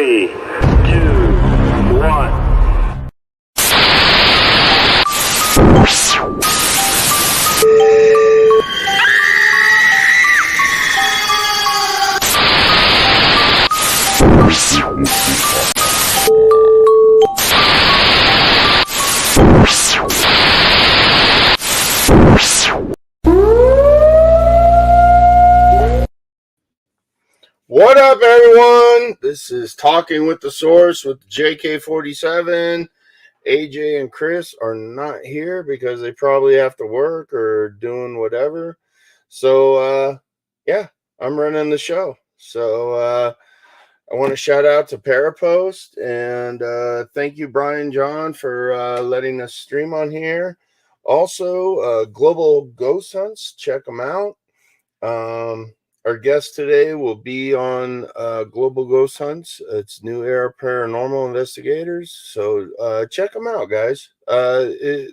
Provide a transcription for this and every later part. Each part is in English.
3, 2, 1. What up, everyone? This is Talking with the Source with JK47. AJ and Chris are not here because they probably have to work or doing whatever. So, yeah, I'm running the show. So, I want to shout out to Parapost and thank you, Brian John, for letting us stream on here. Also, Global Ghost Hunts, check them out. Our guest today will be on Global Ghost Hunts. It's New Era Paranormal Investigators. So check them out, guys. They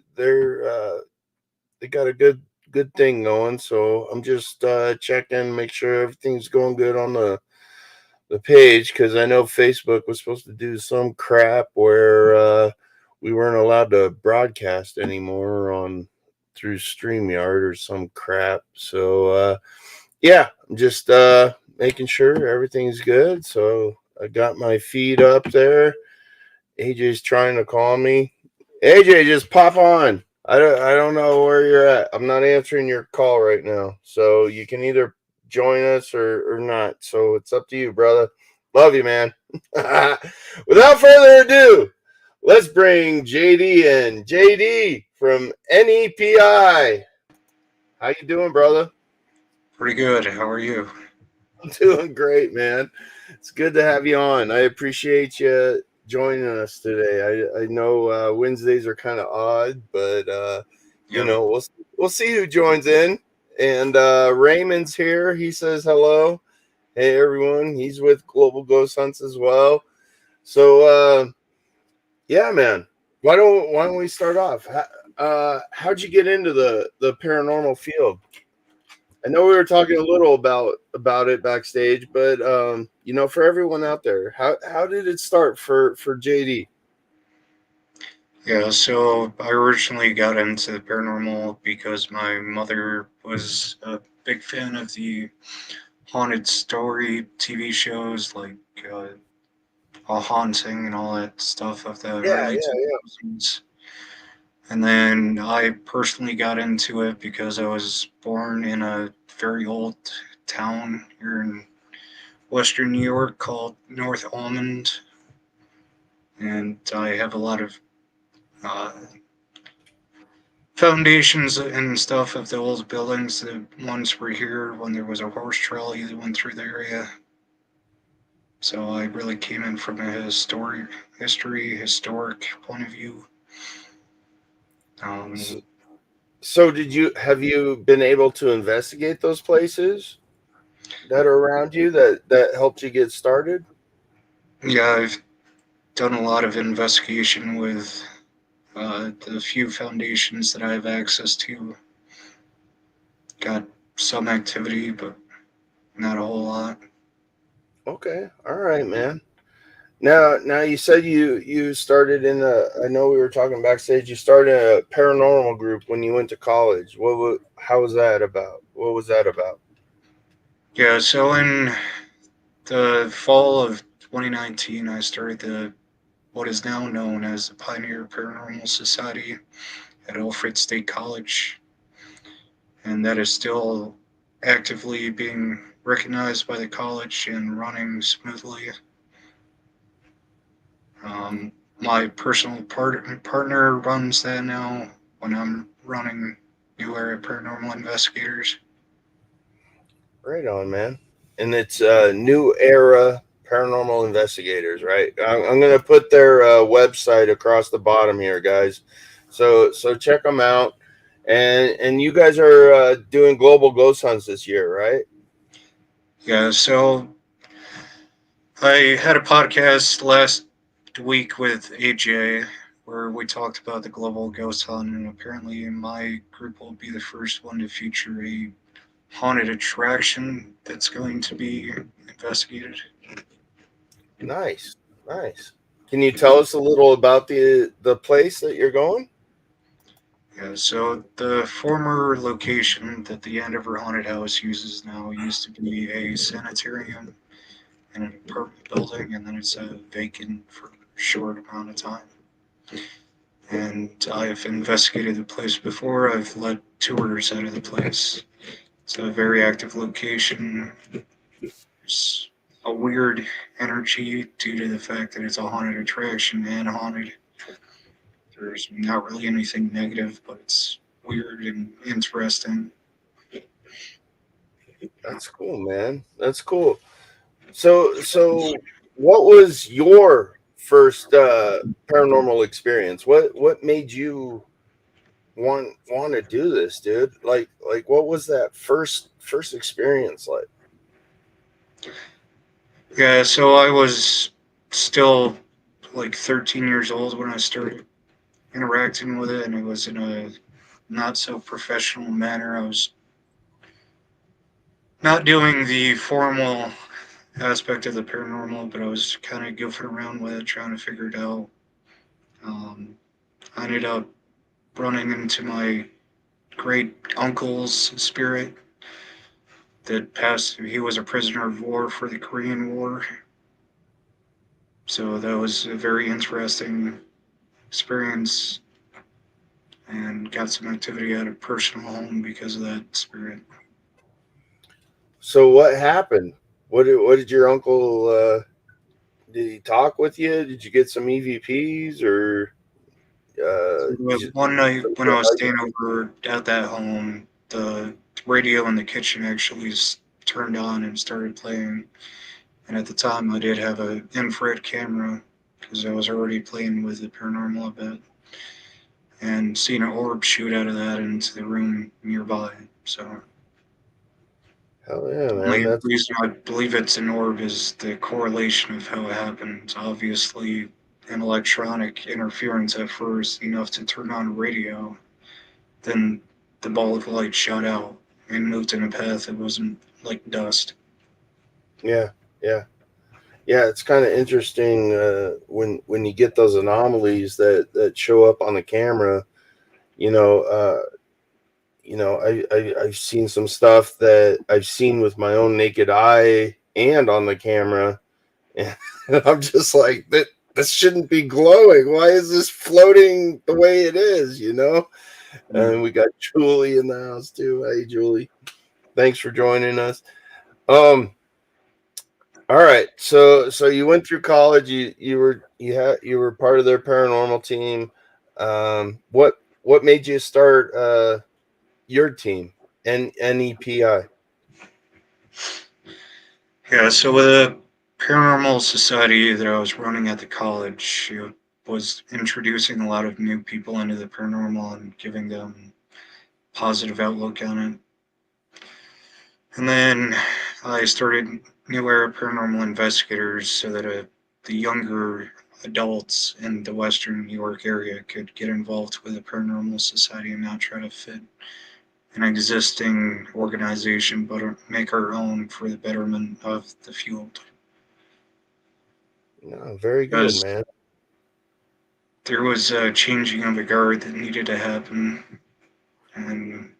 got a good thing going. So I'm just checking, make sure everything's going good on the page, because I know Facebook was supposed to do some crap where we weren't allowed to broadcast anymore on through StreamYard or some crap. So yeah, I'm just making sure everything's good. So I got my feed up there. AJ's trying to call me. AJ, just pop on. I don't know where you're at. I'm not answering your call right now. So you can either join us or not. So it's up to you, brother. Love you, man. Without further ado, let's bring JD in. JD from NEPI. How you doing, brother? Pretty good. How are you? I'm doing great, man. It's good to have you on. I appreciate you joining us today. I know Wednesdays are kind of odd, but you know, we'll see who joins in. And Raymond's here. He says hello. Hey everyone. He's with Global Ghost Hunts as well. So yeah, man. Why don't we start off? How'd you get into the paranormal field? I know we were talking a little about it backstage, but you know, for everyone out there, how did it start for JD? Yeah, so I originally got into the paranormal because my mother was a big fan of the haunted story TV shows like A Haunting and all that stuff of the early Yeah. 2000s. And then I personally got into it because I was born in a very old town here in Western New York called North Almond. And I have a lot of uh, foundations and stuff of the old buildings. The ones were here when there was a horse trolley that went through the area. So I really came in from a historic point of view. So have you been able to investigate those places that are around you that helped you get started? Yeah, I've done a lot of investigation with the few foundations that I have access to. Got some activity, but not a whole lot. Okay, all right, man. Now you said you started in I know we were talking backstage. You started a paranormal group when you went to college. How was that about? What was that about? Yeah, so in the fall of 2019, I started what is now known as the Pioneer Paranormal Society at Alfred State College, and that is still actively being recognized by the college and running smoothly. My personal partner runs that now when I'm running New Era Paranormal Investigators. Right on, man. And it's New Era Paranormal Investigators, right? I'm going to put their website across the bottom here, guys. So check them out. And you guys are doing global ghost hunts this year, right? Yeah, so I had a podcast last week with AJ where we talked about the global ghost hunt, and apparently my group will be the first one to feature a haunted attraction that's going to be investigated. Nice, nice. Can you tell us a little about the place that you're going? Yeah, so the former location that the Andover Haunted House uses now used to be a sanitarium in an apartment building, and then it's vacant for a short amount of time. And I've investigated the place before. I've led tours out of the place. It's a very active location. There's a weird energy due to the fact that it's a haunted attraction and haunted. There's not really anything negative, but it's weird and interesting. That's cool, man. That's cool. So what was your first paranormal experience? What made you want to do this, dude? Like what was that first experience like? Yeah, so I was still like 13 years old when I started interacting with it, and it was in a not so professional manner. I was not doing the formal aspect of the paranormal, but I was kind of goofing around with it, trying to figure it out. Um, I ended up running into my great uncle's spirit that passed. He was a prisoner of war for the Korean War, so that was a very interesting experience, and got some activity out of personal home because of that spirit. So what happened? What did your uncle did he talk with you? Did you get some EVPs or you just One night some when I good was husband? staying over at that home, the radio in the kitchen actually turned on and started playing. And at the time, I did have an infrared camera because I was already playing with the paranormal a bit, and seen an orb shoot out of that into the room nearby. So Hell yeah, the man. only That's reason I believe it's an orb is the correlation of how it happened. Obviously, an electronic interference at first, enough to turn on radio. Then the ball of light shot out and moved in a path that wasn't like dust. yeah, yeah. Yeah, it's kind of interesting when you get those anomalies that show up on the camera. You know, I've seen some stuff that I've seen with my own naked eye and on the camera, and I'm just like that. This shouldn't be glowing. Why is this floating the way it is? And we got Julie in the house too. Hey, Julie, thanks for joining us. Um, All right. So you went through college. You were part of their paranormal team. What made you start your team? NEPI. Yeah, so with a paranormal society that I was running at the college, it was introducing a lot of new people into the paranormal and giving them positive outlook on it. And then I started New Era Paranormal Investigators so that the younger adults in the Western New York area could get involved with the paranormal society and not try to fit an existing organization, but make our own for the betterment of the field. No, very good, Because man. there was a changing of the guard that needed to happen, and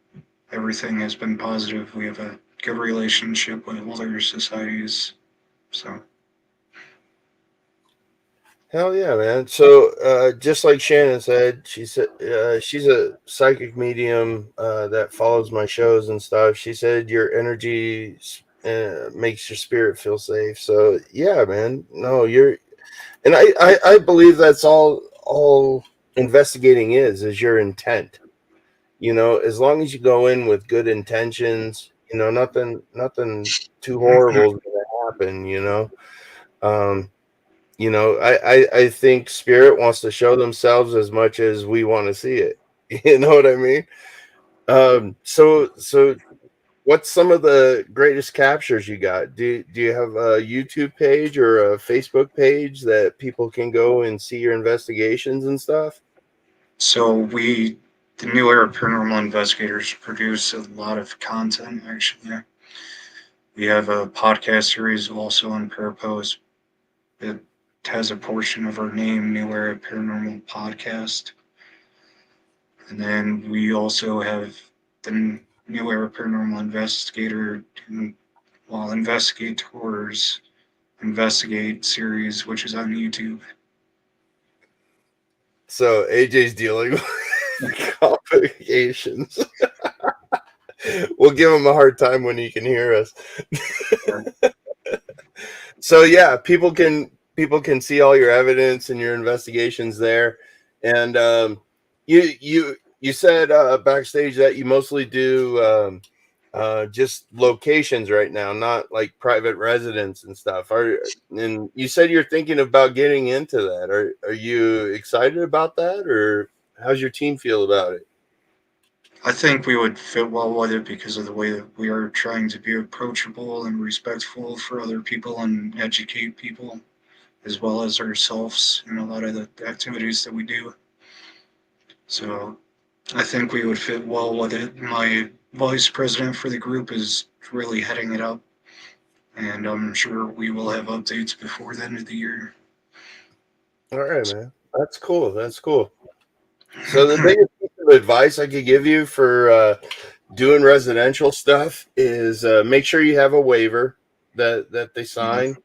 everything has been positive. We have a good relationship with older societies, so. Hell yeah, man. So just like Shannon said, she said she's a psychic medium that follows my shows and stuff. She said your energy makes your spirit feel safe. So yeah, man. No, you're and I believe that's all investigating is your intent. As long as you go in with good intentions, nothing too horrible is gonna happen. um I think spirit wants to show themselves as much as we want to see it. You know what I mean? So what's some of the greatest captures you got? Do you have a YouTube page or a Facebook page that people can go and see your investigations and stuff? So the New Era Paranormal Investigators, produce a lot of content. Actually, we have a podcast series also on Parapost. It has a portion of our name, New Era Paranormal Podcast. And then we also have the New Era Paranormal Investigator, well, Investigators Investigate series, which is on YouTube. So AJ's dealing with complications. We'll give him a hard time when he can hear us. So yeah, people can see all your evidence and your investigations there. And you said backstage that you mostly do just locations right now, not like private residence and stuff. And you said you're thinking about getting into that. Are you excited about that, or how's your team feel about it? I think we would fit well with it because of the way that we are trying to be approachable and respectful for other people and educate people as well as ourselves in a lot of the activities that we do. So I think we would fit well with it. My vice president for the group is really heading it up, and I'm sure we will have updates before the end of the year. All right, man. That's cool. That's cool. So the biggest piece of advice I could give you for doing residential stuff is make sure you have a waiver that they Yeah, sign,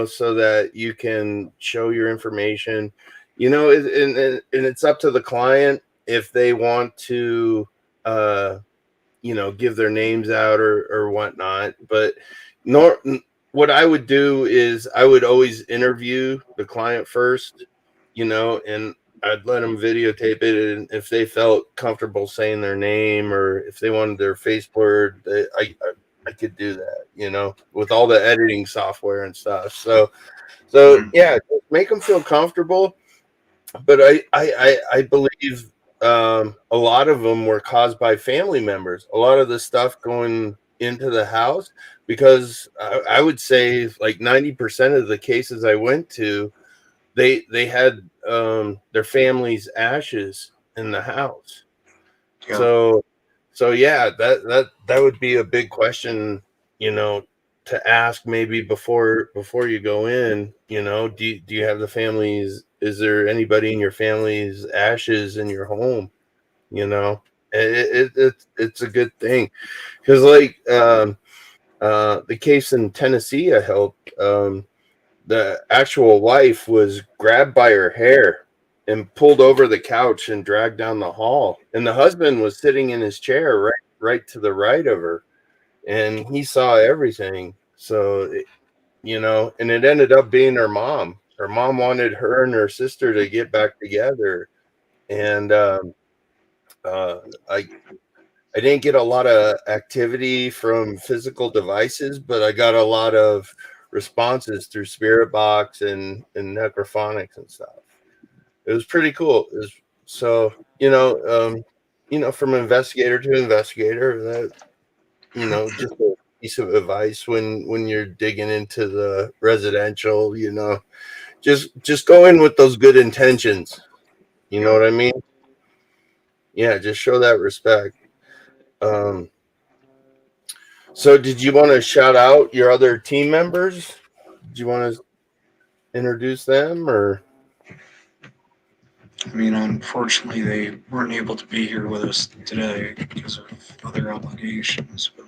so that you can show your information. And it's up to the client if they want to, uh, give their names out or whatnot. But nor what I would do is I would always interview the client first, and I'd let them videotape it. And if they felt comfortable saying their name or if they wanted their face blurred, I could do that, with all the editing software and stuff. So mm, yeah, just make them feel comfortable. But I believe a lot of them were caused by family members. A lot of the stuff going into the house, because I would say like 90% of the cases I went to, they had their family's ashes in the house. yeah, So yeah, that would be a big question, to ask maybe before you go in. Do you have the families? Is there anybody in your family's ashes in your home? You know, it's a good thing, because like the case in Tennessee I helped. The actual wife was grabbed by her hair and pulled over the couch and dragged down the hall. And the husband was sitting in his chair right to the right of her, and he saw everything. And it ended up being her mom. Her mom wanted her and her sister to get back together, and uh, I I didn't get a lot of activity from physical devices, but I got a lot of responses through Spirit Box and necrophonics and stuff. It was pretty cool. So from investigator to investigator, that just a piece of advice when you're digging into the residential, just go in with those good intentions. You know yeah. what I mean? Yeah, just show that respect. Um, So, did you want to shout out your other team members? Did you want to introduce them, or? I mean, unfortunately, they weren't able to be here with us today because of other obligations. But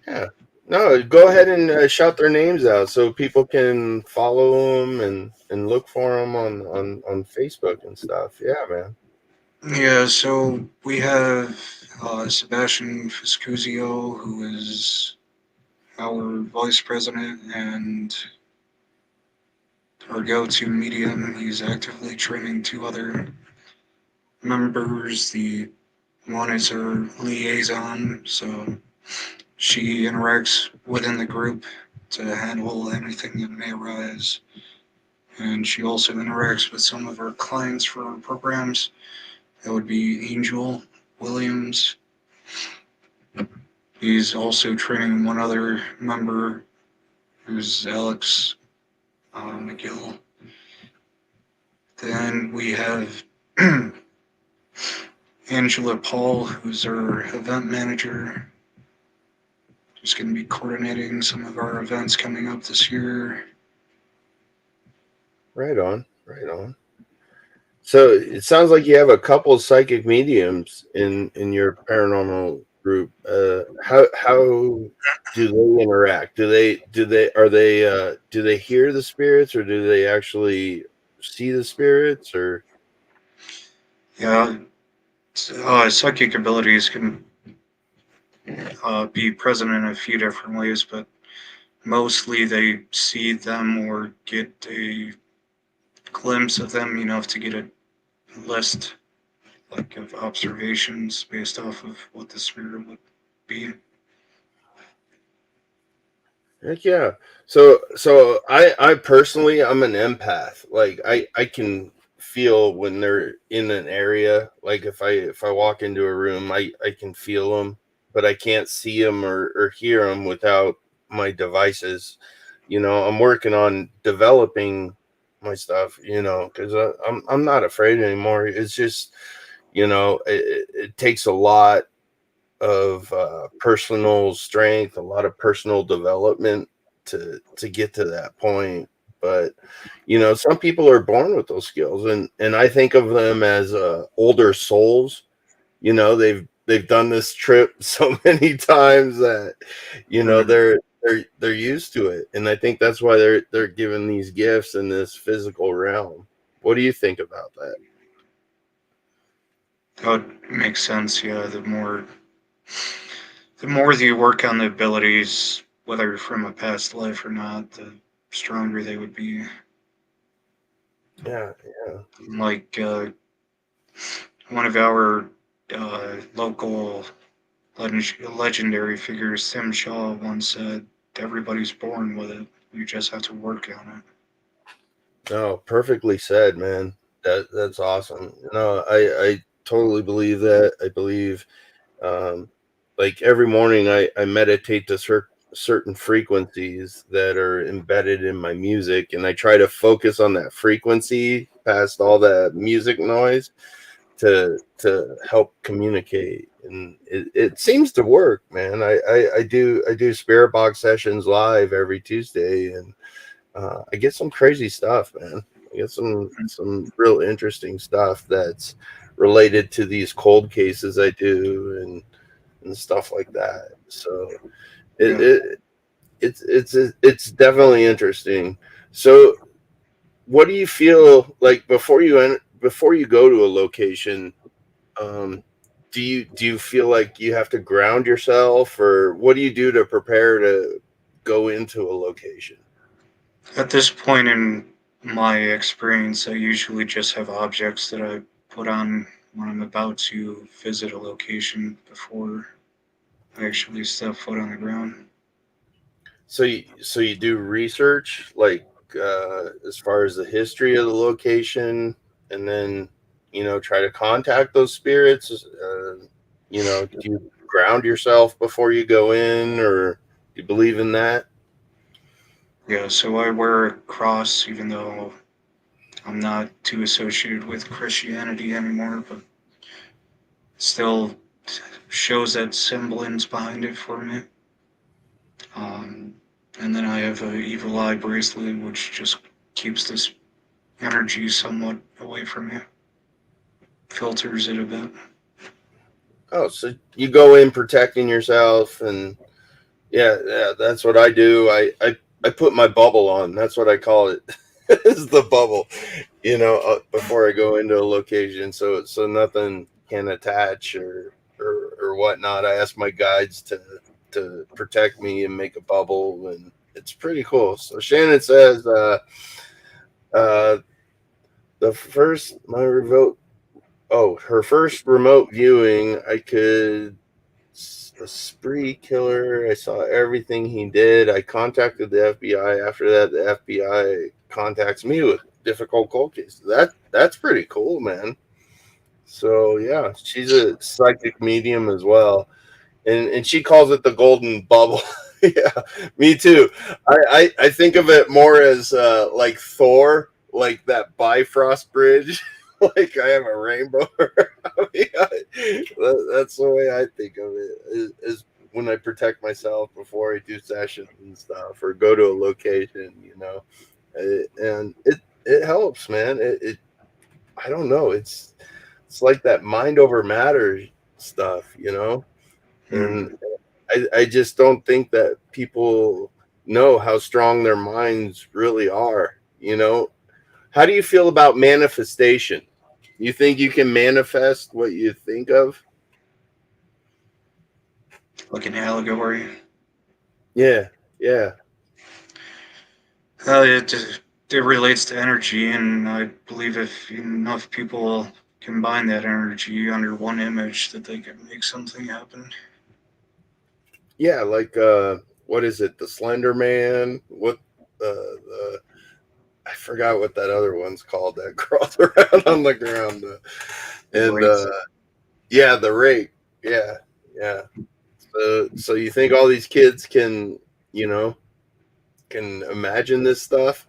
Yeah, no, go ahead and shout their names out so people can follow them and look for them on Facebook and stuff. Yeah, man. yeah, so we have Sebastian Fiscuzio, who is our vice president and our go-to medium. He's actively training two other members. The one is our liaison, so she interacts within the group to handle anything that may arise. And she also interacts with some of our clients for our programs. That would be Angel Williams. He's also training one other member, who's Alex McGill. Then we have Angela Paul, who's our event manager, who's going to be coordinating some of our events coming up this year. Right on. Right on. So it sounds like you have a couple of psychic mediums in your paranormal group. How do they interact? Do they hear the spirits, or do they actually see the spirits? Or Yeah, psychic abilities can be present in a few different ways, but mostly they see them or get a glimpse of them enough to get a list like of observations based off of what the spirit would be. heck yeah. So I personally, I'm an empath. Like I can feel when they're in an area. Like if I walk into a room, I can feel them, but I can't see them or hear them without my devices. I'm working on developing my stuff. Because I'm not afraid anymore. It's just it takes a lot of personal strength, a lot of personal development to get to that point. But some people are born with those skills, and I think of them as older souls. They've done this trip so many times that Mm. they're used to it, and I think that's why they're given these gifts in this physical realm. What do you think about that? That makes sense. Yeah, the more you work on the abilities, whether from a past life or not, the stronger they would be. Yeah, yeah. Like one of our local legendary figures, Sim Shaw, once said, "Everybody's born with it. You just have to work on No, perfectly said, man. That's awesome. No, I totally believe that. I believe, um, like every morning I meditate to certain frequencies that are embedded in my music, and I try to focus on that frequency past all that music noise to help communicate, and it seems to work, man. I do spirit box sessions live every Tuesday, and I get some crazy stuff, man. I get some real interesting stuff that's related to these cold cases I do, and stuff like that. So it." it, Yeah. it it's definitely interesting. So what do you feel like before you go to a location? Um, do you feel like you have to ground yourself, or what do you do to prepare to go into a location? At this point in my experience, I usually just have objects that I put on when I'm about to visit a location before I actually step foot on the ground. So you do research, like as far as the history of the location, and then try to contact those spirits. Do you ground yourself before you go in, or do you believe in that? Yeah, so I wear a cross even though I'm not too associated with Christianity anymore, but still shows that semblance behind it for me. Um, and then I have a evil eye bracelet, which just keeps this energy somewhat away from you, filters it a bit. Oh, so you go in protecting yourself, and yeah, that's what I do. I put my bubble on. That's what I call it. Is the bubble, before I go into a location, so nothing can attach or whatnot. I ask my guides to protect me and make a bubble, and it's pretty cool. So Shannon says, uh, the first my remote oh her first remote viewing, I could a spree killer. I saw everything he did. I contacted the FBI. After that, the FBI contacts me with difficult cold cases. That's pretty cool, man. So yeah, she's a psychic medium as well, and she calls it the golden bubble. Yeah, me too. I think of it more as like Thor, like that Bifrost bridge. Like I have a rainbow. That's the way I think of it. Is when I protect myself before I do sessions and stuff, or go to a location. And it helps, man. It I don't know. It's like that mind over matter stuff, you know? Hmm. And I just don't think that people know how strong their minds really are, you know? How do you feel about manifestation? You think you can manifest what you think of? Like an allegory. Yeah, yeah. It relates to energy, and I believe if enough people combine that energy under one image, that they can make something happen. Yeah, like what is it? The Slender Man? What the I forgot what that other one's called that crawls around on the ground. And Right. yeah, the rake. Yeah, yeah. So you think all these kids can, you know, can imagine this stuff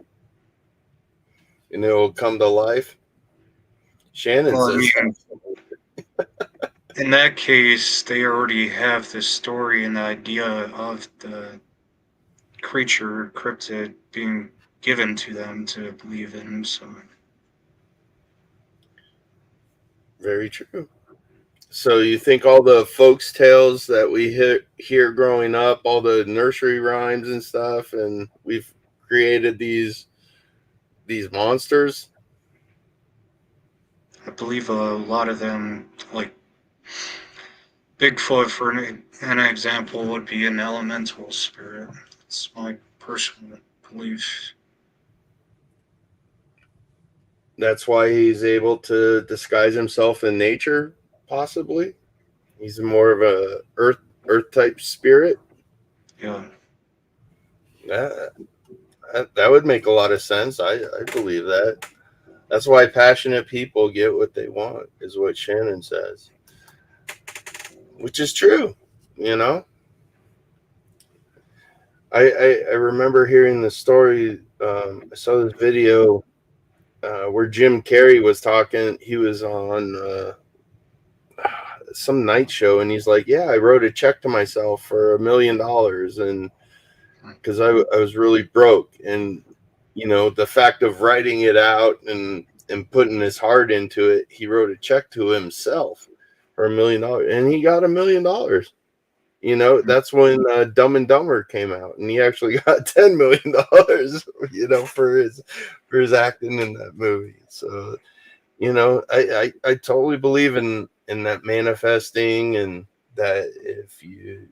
and it will come to life? Shannon Well, I says mean, in that case, they already have the story and the idea of the creature, cryptid, being given to them to believe in. So, very true. So you think all the folks tales that we hear growing up, all the nursery rhymes and stuff, and we've created these monsters? I believe a lot of them, like Bigfoot, for an example, would be an elemental spirit. It's my personal belief. That's why he's able to disguise himself in nature, possibly. He's more of a earth type spirit. Yeah. That, that would make a lot of sense. I believe that. That's why passionate people get what they want, is what Shannon says, which is true. You know, I remember hearing the story. I saw this video where Jim Carrey was talking. He was on some night show, and he's like, "Yeah, I wrote a check to myself for $1 million, and because I was really broke, and you know, the fact of writing it out and putting his heart into it, he wrote a check to himself for $1 million, and he got $1 million. You know, that's when Dumb and Dumber came out, and he actually got $10 million. You know, for his acting in that movie. So you know, I totally believe in that manifesting, and that if you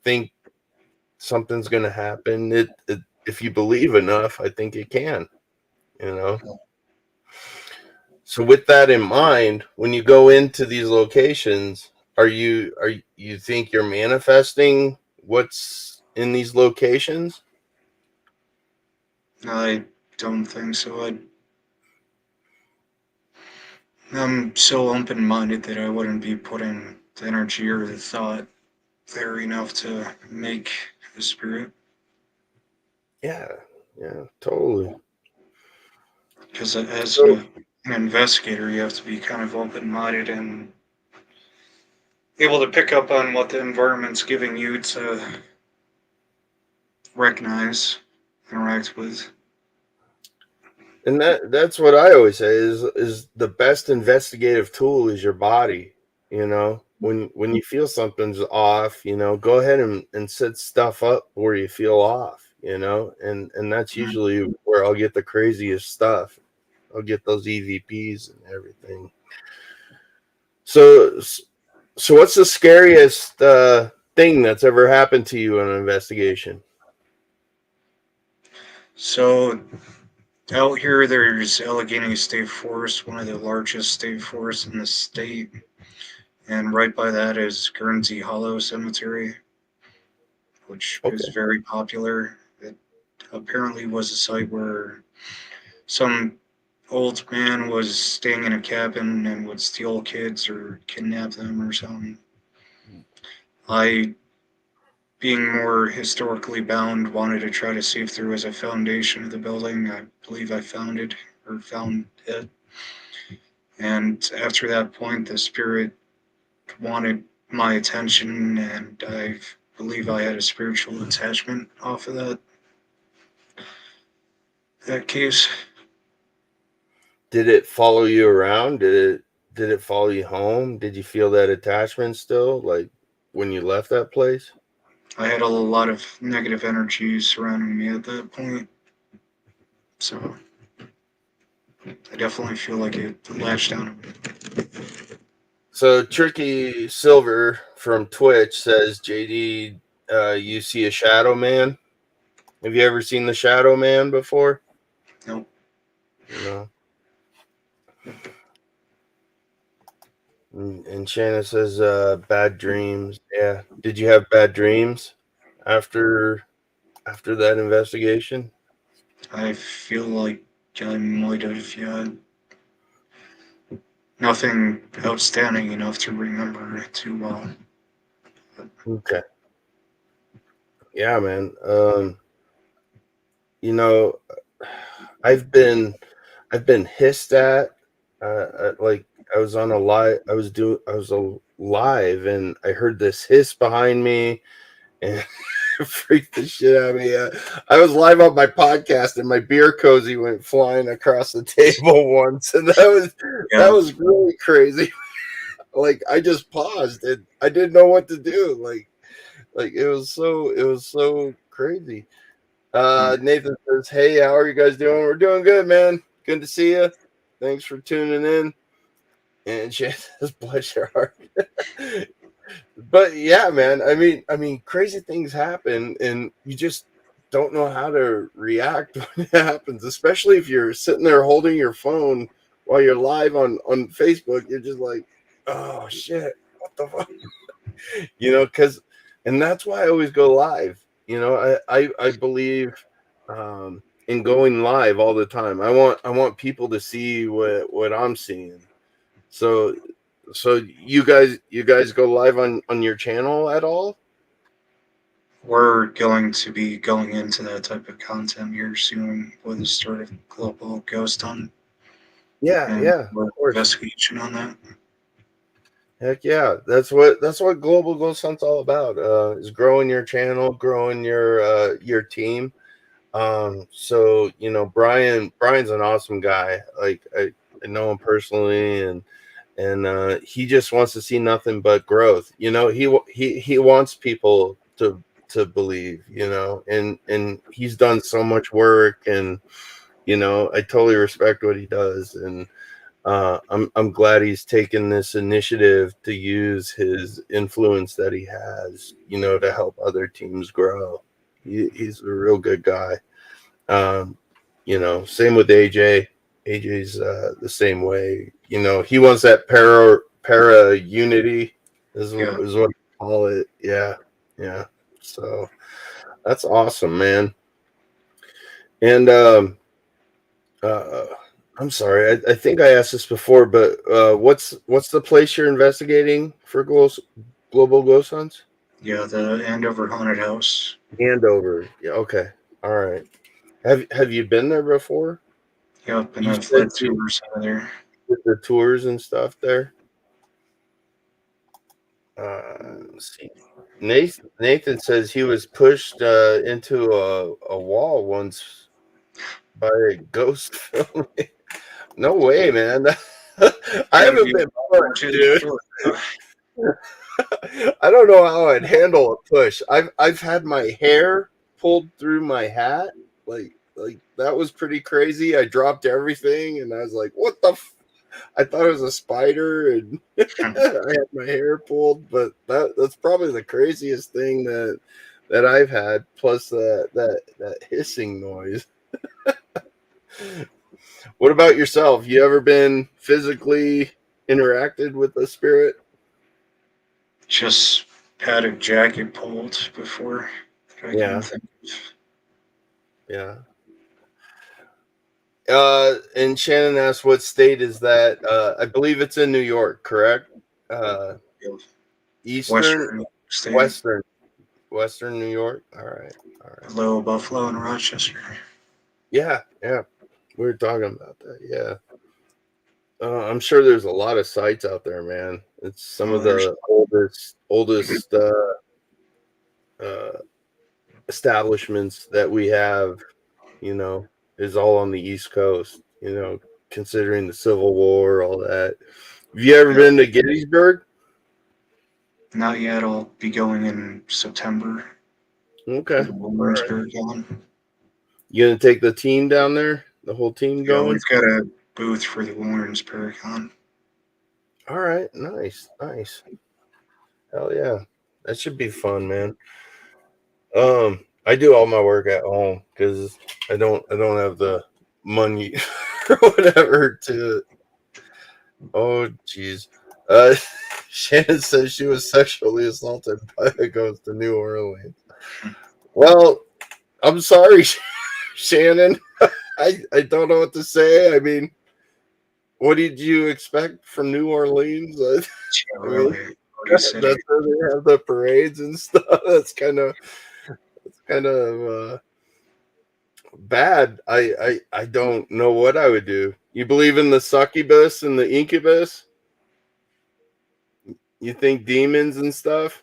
think something's going to happen, it if you believe enough, I think it can. You know. So with that in mind, when you go into these locations, you think you're manifesting what's in these locations? I don't think so. I'm so open minded that I wouldn't be putting the energy or the thought there enough to make a spirit. Yeah, yeah, totally. Because as So an investigator, you have to be kind of open minded and able to pick up on what the environment's giving you to recognize, interact with. and that's what I always say is the best investigative tool is your body. You know, when you feel something's off, you know, go ahead and set stuff up where you feel off, you know, and that's Mhm. usually where I'll get the craziest stuff. I'll get those EVPs and everything. So so what's the scariest thing that's ever happened to you in an investigation? So out here, there's Allegheny State Forest, one of the largest state forests in the state, and right by that is Guernsey Hollow Cemetery, which is Okay. very popular. It apparently was a site where some old man was staying in a cabin and would steal kids or kidnap them or something. I, being more historically bound, wanted to try to see if there was a foundation of the building. I believe I found it, or found it. And after that point, the spirit wanted my attention, and I believe I had a spiritual attachment off of that case. did it follow you around? Did it follow you home? Did you feel that attachment still, like when you left that place? I had a lot of negative energy surrounding me at that point, so I definitely feel like it latched on me. So Tricky Silver from Twitch says, JD, you see a shadow man? Have you ever seen the shadow man before? Nope. No. And Shanna says, bad dreams. Yeah. Did you have bad dreams after that investigation? I feel like I might have, yeah. Nothing outstanding enough to remember it too well. Okay. Yeah, man. You know, I've been hissed at. Like I was on a live. I was a live, and I heard this hiss behind me, and it freaked the shit out of me. I was live on my podcast, and my beer cozy went flying across the table once, and that Yeah, was really crazy. Like I just paused, and I didn't know what to do. Like it was so crazy. Nathan says, "Hey, how are you guys doing? We're doing good, man. Good to see you. Thanks for tuning in." And she says, "Bless your heart." But yeah, man. I mean, crazy things happen, and you just don't know how to react when it happens. Especially if you're sitting there holding your phone while you're live on Facebook. You're just like, "Oh shit, what the fuck?" Because, and that's why I always go live. I believe in going live all the time. I want people to see what I'm seeing. So you guys go live on your channel at all? we're going to be going into that type of content here soon with the start of Global Ghost Hunt Yeah, and yeah, our of course. investigation on that. Heck yeah, that's what Global Ghost Hunt's all about. Is growing your channel, growing your team. So Brian's an awesome guy. Like I know him personally, and he just wants to see nothing but growth. He wants people to believe. And he's done so much work, and I totally respect what he does, and I'm glad he's taken this initiative to use his influence that he has, to help other teams grow. He's a real good guy. Um, Same with AJ. AJ's the same way. He wants that para unity Yeah, is what I call it. Yeah, yeah. So that's awesome, man. And uh, I'm sorry. I think I asked this before, but what's the place you're investigating for global ghost hunts? yeah, the Andover Haunted House. Andover. Yeah. Okay. All right. Have you been there before? Yep, and You I've said led you tours out of there. did the tours and stuff there. Let's see. Nathan says he was pushed into a wall once by a ghost film. No way, man. I Gotta haven't be been able pushed, to dude. tour. I don't know how I'd handle a push. I've had my hair pulled through my hat. Like that was pretty crazy. I dropped everything, and I was like, "What the?" I thought it was a spider, and I had my hair pulled. But that's probably the craziest thing that I've had. Plus that hissing noise. What about yourself? You ever been physically interacted with a spirit? Just had a jacket pulled before that I can Yeah, think of. yeah. And Shannon asked, "What state is that?" I believe it's in New York, correct? Uh, Of Eastern, Western State, Western, Western New York. All right, all right. below Buffalo and Rochester. Yeah, yeah. We were talking about that. Yeah. I'm sure there's a lot of sites out there, man. It's some Oh, of there's the oldest uh, establishments that we have. You know, is all on the East Coast. considering the Civil War, all that. Have you ever been to Gettysburg? Not yet. I'll be going in September Okay. for the Women's Paracon. You gonna take the team down there? The whole team Yeah, going? we've got a booth for the Women's Paracon. All right, nice. Hell yeah, that should be fun, man. I do all my work at home because I don't have the money or whatever to. Oh, jeez. Uh, Shannon says she was sexually assaulted by a ghost in New Orleans. Well, I'm sorry, Shannon. I don't know what to say. I mean, what did you expect from New Orleans? Yeah, I mean, really. Party City. that's where they have the parades and stuff. That's kind of bad. I don't know what I would do. You believe in the succubus and the incubus? You think demons and stuff?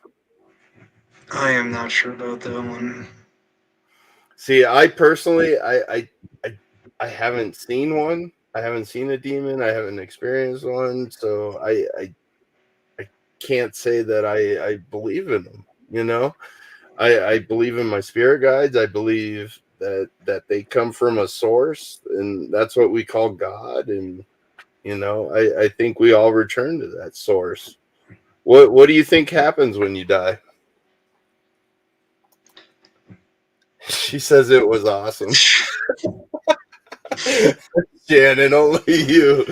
I am not sure about that one. See, I personally, I haven't seen one. I haven't seen a demon. I haven't experienced one, so I can't say that I believe in them. You know, I believe in my spirit guides. I believe that they come from a source, and that's what we call God. And you know, I think we all return to that source. What do you think happens when you die? She says it was awesome. Shannon, only you.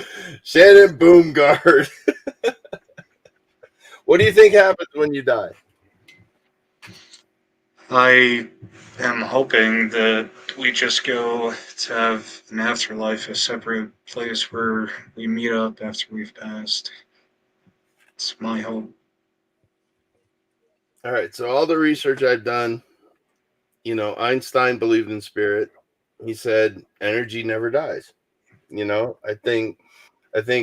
Shannon Boomgard. What do you think happens when you die? I am hoping that we just go to have an afterlife, a separate place where we meet up after we've passed. It's my hope. All right, so all the research I've done, you know, Einstein believed in spirit. He said energy never dies. You know, I think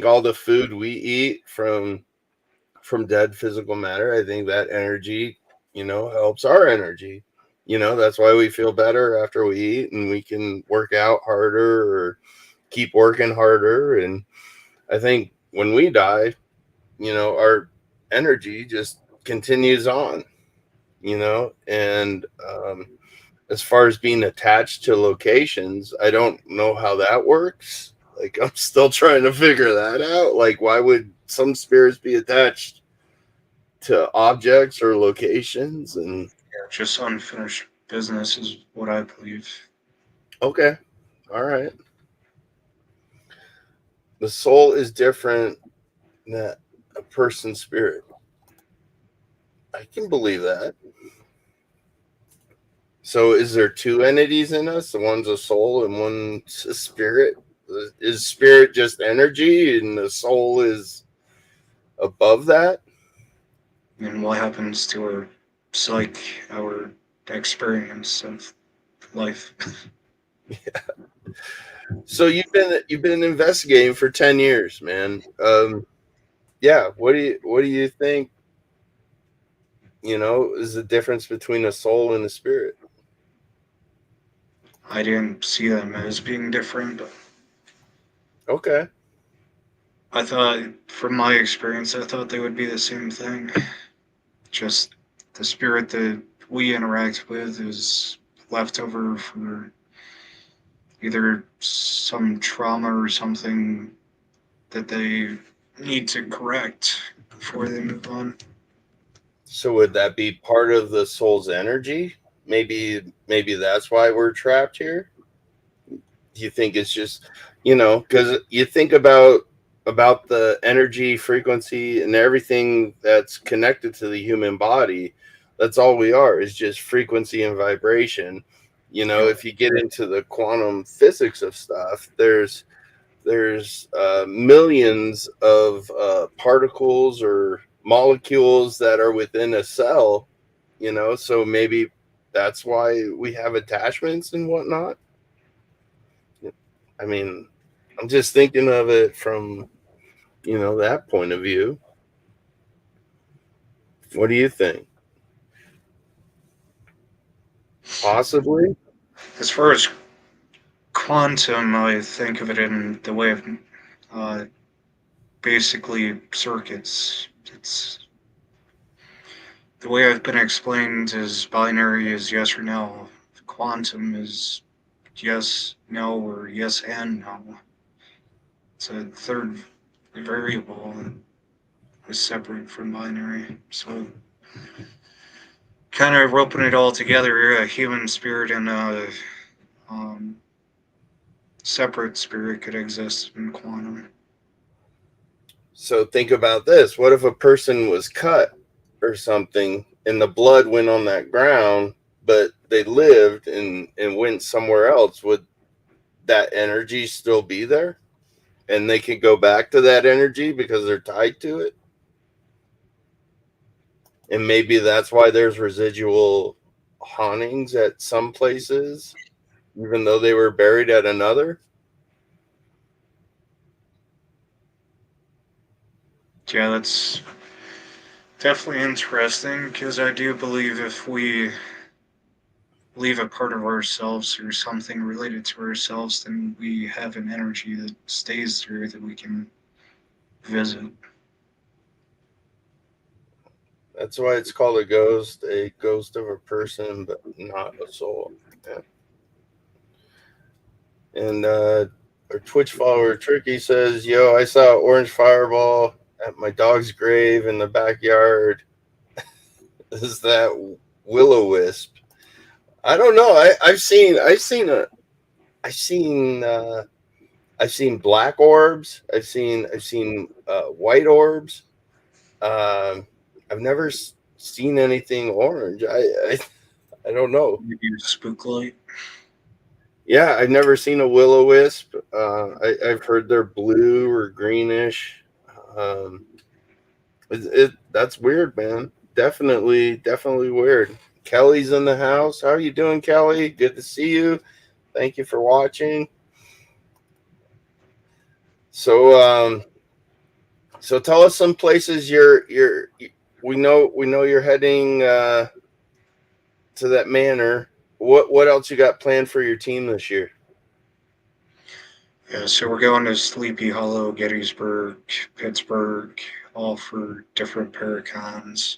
all the food we eat from dead physical matter, I think that energy, you know, helps our energy. You know, that's why we feel better after we eat and we can work out harder or keep working harder. And I think when we die, you know, our energy just continues on, you know, and as far as being attached to locations, I don't know how that works. Like, I'm still trying to figure that out. Like, why would some spirits be attached to objects or locations? And Yeah, just unfinished business is what I believe. okay, all right. The soul is different than a person's spirit. I can believe that. So, is there two entities in us? The one's a soul and one's a spirit. Is spirit just energy and the soul is above that? And what happens to our psyche, our experience of life. So you've been investigating for 10 years, man. Yeah, what do you think, you know, is the difference between a soul and a spirit? I didn't see them as being different, but Okay. I thought, from my experience, I thought they would be the same thing. Just the spirit that we interact with is left over for either some trauma or something that they need to correct before they move on. So would that be part of the soul's energy? Maybe that's why we're trapped here. Do you think it's just, you know, because you think about the energy frequency and everything that's connected to the human body, that's all we are, is just frequency and vibration. You know, Yeah, if you get into the quantum physics of stuff, there's millions of particles or molecules that are within a cell, you know, so maybe that's why we have attachments and whatnot. I mean, I'm just thinking of it from, you know, that point of view. What do you think? Possibly. as far as quantum, I think of it in the way of basically circuits. It's the way I've been explained is binary is yes or no. Quantum is yes, no, or yes and no. It's a third variable that is separate from binary. So kind of roping it all together, a human spirit and a um, separate spirit could exist in quantum. So think about this. What if a person was cut or something and the blood went on that ground, but they lived and went somewhere else? Would that energy still be there? And they could go back to that energy because they're tied to it? And maybe that's why there's residual hauntings at some places, even though they were buried at another. Yeah, that's definitely interesting because I do believe if we leave a part of ourselves or something related to ourselves, then we have an energy that stays there that we can visit. That's why it's called a ghost of a person, but not a soul. Yeah. And our Twitch follower Tricky says, "Yo, I saw an orange fireball at my dog's grave in the backyard. Is that will-o-wisp?" I don't know. I've seen black orbs. I've seen white orbs. Um, I've never seen anything orange. I don't know. Maybe a spook light. Yeah, I've never seen a will-o-wisp. I've heard they're blue or greenish. Um, that's weird, man. Definitely weird. Kelly's in the house. How are you doing, Kelly? Good to see you. Thank you for watching. So, so tell us some places we know you're heading to that manor. What else you got planned for your team this year? Yeah, so we're going to Sleepy Hollow, Gettysburg, Pittsburgh, all for different Paracons.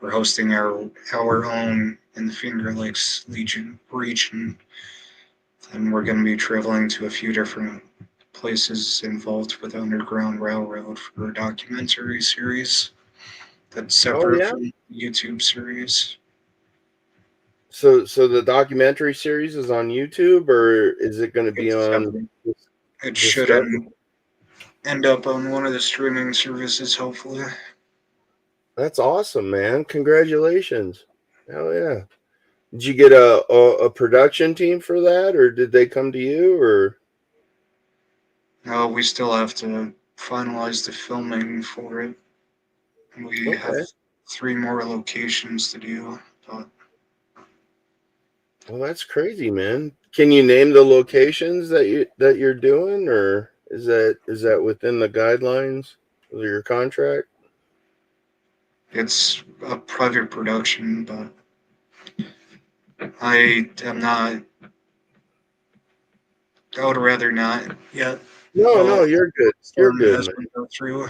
We're hosting our own in the Finger Lakes Legion region. And we're going to be traveling to a few different places involved with Underground Railroad for a documentary series that's Oh separate yeah. from the YouTube series. So the documentary series is on YouTube, or is it going to be It's on separate. It should Discovery? end up on one of the streaming services, hopefully. That's awesome, man. Congratulations. Hell yeah. Did you get a production team for that, or did they come to you, or? No, we still have to finalize the filming for it. We have Okay. 3 more locations to do, but Well, that's crazy, man. Can you name the locations that you're doing, or is that within the guidelines of your contract? it's a private production, but I am not. I would rather not yet. No, Well, you're good. You're storm good, has man. been go through.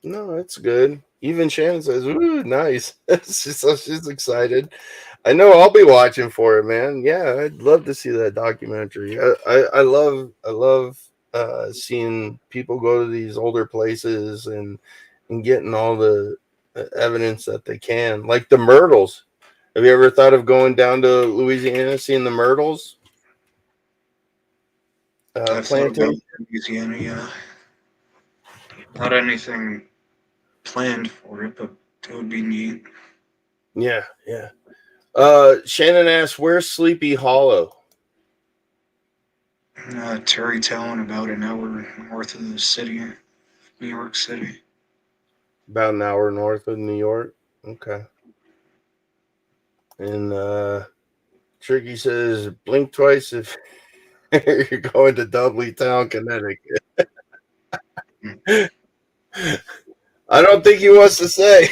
No, that's good. Even Shannon says, "Ooh, nice." She's excited. I know I'll be watching for it, man. Yeah, I'd love to see that documentary. I love seeing people go to these older places and getting all the evidence that they can, like the Myrtles. Have you ever thought of going down to Louisiana, seeing the Myrtles I've thought about plantation? Louisiana, yeah. Not anything planned for it, but it would be neat. Yeah, yeah. Shannon asked, "Where's Sleepy Hollow?" Terrytown, about an hour north of the city, New York City. About an hour north of New York. Okay. And Tricky says, "Blink twice if you're going to Dudleytown, Connecticut." Hmm. I don't think he wants to say.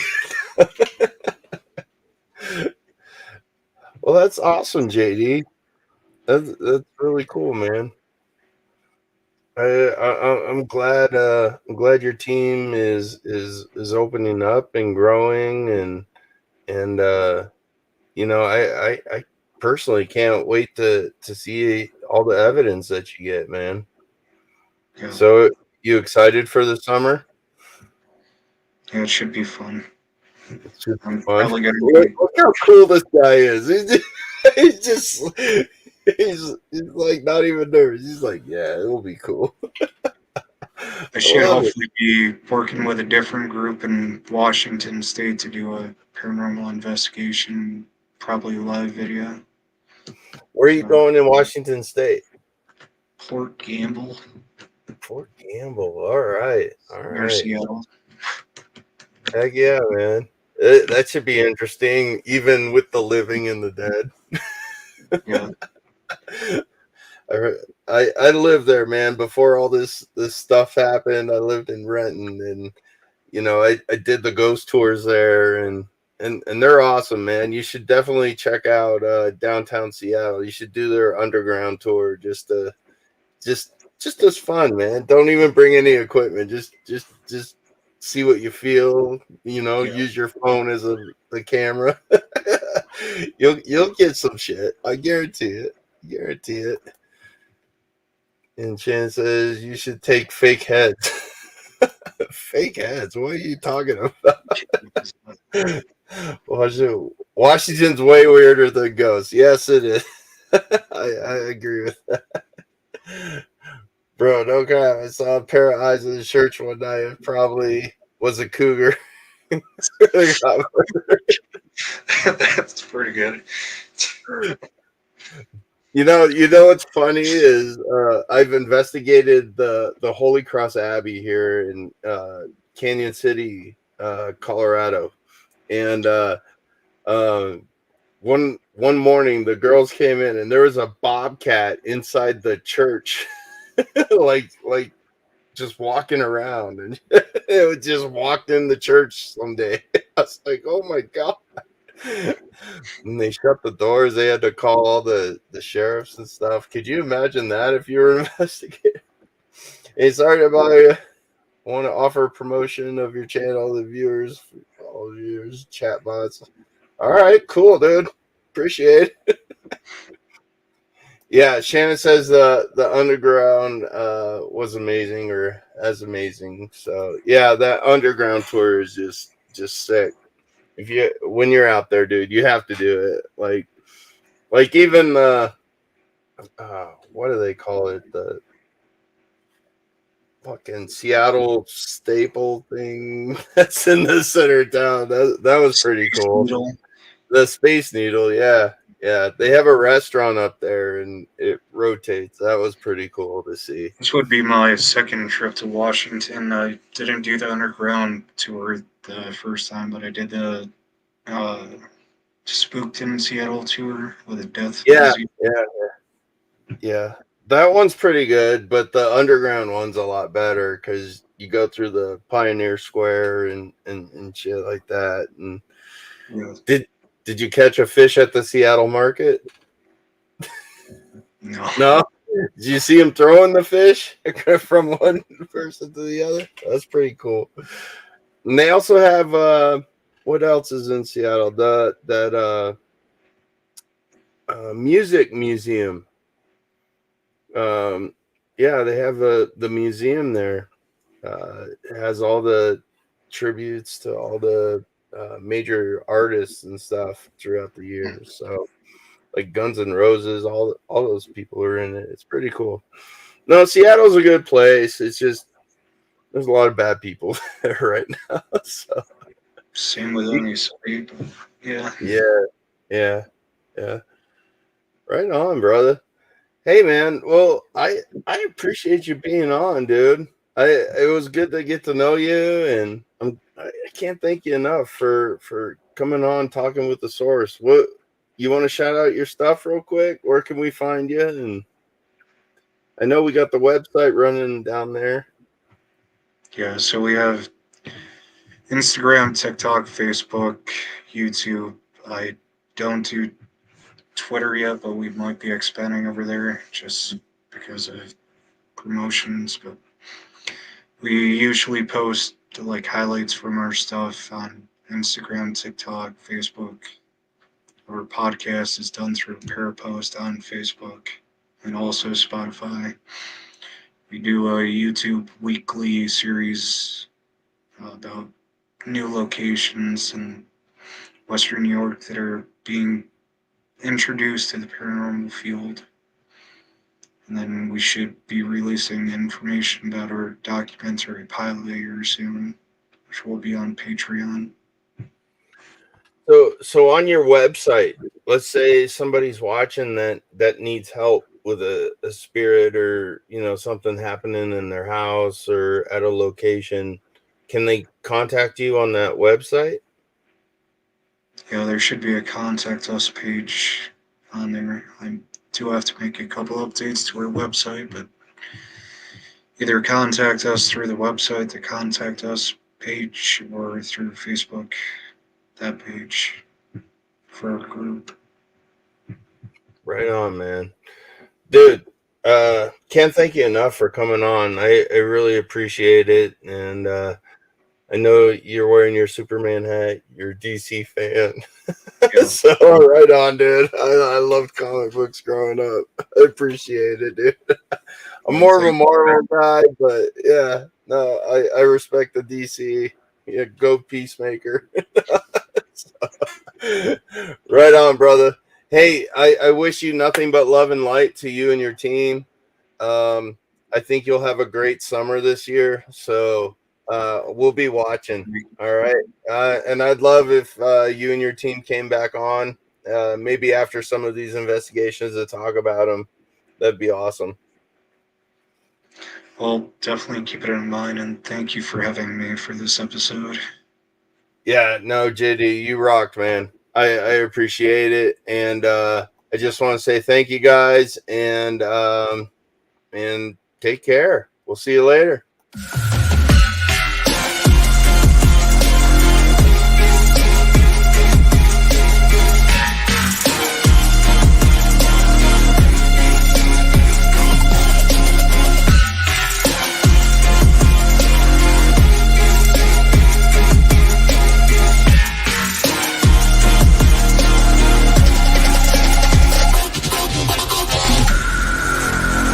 Well, that's awesome, JD. That's really cool, man. I'm glad. I'm glad your team is opening up and growing, and I personally can't wait to see all the evidence that you get, man. Yeah, So you excited for the summer? yeah, it should be fun. It should be I'm fun. probably gonna Look, be. look how cool this guy is. He's just he's like not even nervous. He's like, yeah, it'll be cool. I I should love it. hopefully be working with a different group in Washington State to do a paranormal investigation, probably live video. Where are you Uh, going in Washington State? Port Gamble Fort Campbell. All right. All near right. Seattle. Heck yeah, man. That should be interesting, even with the living and the dead. Yeah, I lived there, man. Before all this stuff happened, I lived in Renton, and I did the ghost tours there, and they're awesome, man. You should definitely check out downtown Seattle. You should do their underground tour just just as fun, man. Don't even bring any equipment. Just see what you feel. yeah. Use your phone as the camera. You'll get some shit. I guarantee it. Guarantee it. And Chan says you should take fake heads. Fake heads? What are you talking about? Washington's way weirder than ghosts. Yes, it is. I agree with that. Bro, no crap. I saw a pair of eyes in the church one night. It probably was a cougar. That's pretty good. What's funny is I've investigated the Holy Cross Abbey here in Canyon City, Colorado, and uh, one morning the girls came in and there was a bobcat inside the church, like just walking around, and it just walked in the church someday. I was like, oh my god. And they shut the doors. They had to call all the sheriffs and stuff. Could you imagine that if you were investigating? Hey, sorry to bother you. I want to offer promotion of your channel to viewers, all viewers, chat bots. All right, cool, dude. Appreciate it. Yeah, Shannon says the underground was amazing, or as amazing. So yeah, that underground tour is just sick. If you when you're out there, dude, you have to do it. Like even what do they call it? The fucking Seattle staple thing that's in the center of town. That was pretty Space cool. Needle. The Space Needle, yeah. Yeah. They have a restaurant up there and it rotates. That was pretty cool to see. This would be my second trip to Washington. I didn't do the underground tour the first time, but I did the uh, Spooked in Seattle tour with a death Yeah, museum. yeah, yeah. That one's pretty good, but the underground one's a lot better because you go through the Pioneer Square and shit like that. And Yeah. did you catch a fish at the Seattle market? No. No. Did you see him throwing the fish from one person to the other? That's pretty cool. And they also have what else is in Seattle? That music museum. Um, yeah, they have the museum there. It has all the tributes to all the major artists and stuff throughout the years. So, like Guns N' Roses, all those people are in it. It's pretty cool. No, Seattle's a good place. It's just there's a lot of bad people there right now. So, Same with you, any state. Yeah. yeah, yeah, yeah. Right on, brother. Hey man, well, I appreciate you being on, dude. It was good to get to know you, and I can't thank you enough for coming on talking with the source. What you want to shout out your stuff real quick? Where can we find you? And I know we got the website running down there. Yeah. So we have Instagram, TikTok, Facebook, YouTube. I don't do Twitter yet, but we might be expanding over there just because of promotions, but we usually post like highlights from our stuff on Instagram, TikTok, Facebook. Our podcast is done through Parapost on Facebook and also Spotify. We do a YouTube weekly series about new locations in Western New York that are being introduced to the paranormal field. And then we should be releasing information about our documentary pilot here soon, which will be on Patreon. So on your website, let's say somebody's watching that needs help with a spirit or something happening in their house or at a location. Can they contact you on that website? Yeah, there should be a contact us page on there. I do have to make a couple updates to our website, but either contact us through the website, the contact us page, or through Facebook, that page for our group. Right on, man. Dude, can't thank you enough for coming on. I really appreciate it. And I know you're wearing your Superman hat. You're a DC fan. Yeah. So right on, dude. I loved comic books growing up. I appreciate it, dude. I'm more of a Marvel guy, but yeah, no, I respect the DC. Yeah, go Peacemaker. Right on, brother. Hey, I wish you nothing but love and light to you and your team. I think you'll have a great summer this year. So we'll be watching. All right. And I'd love if you and your team came back on, maybe after some of these investigations to talk about them. That'd be awesome. Well, definitely keep it in mind, and thank you for having me for this episode. Yeah, no, JD, you rocked, man. I appreciate it. And I just want to say thank you guys and take care. We'll see you later.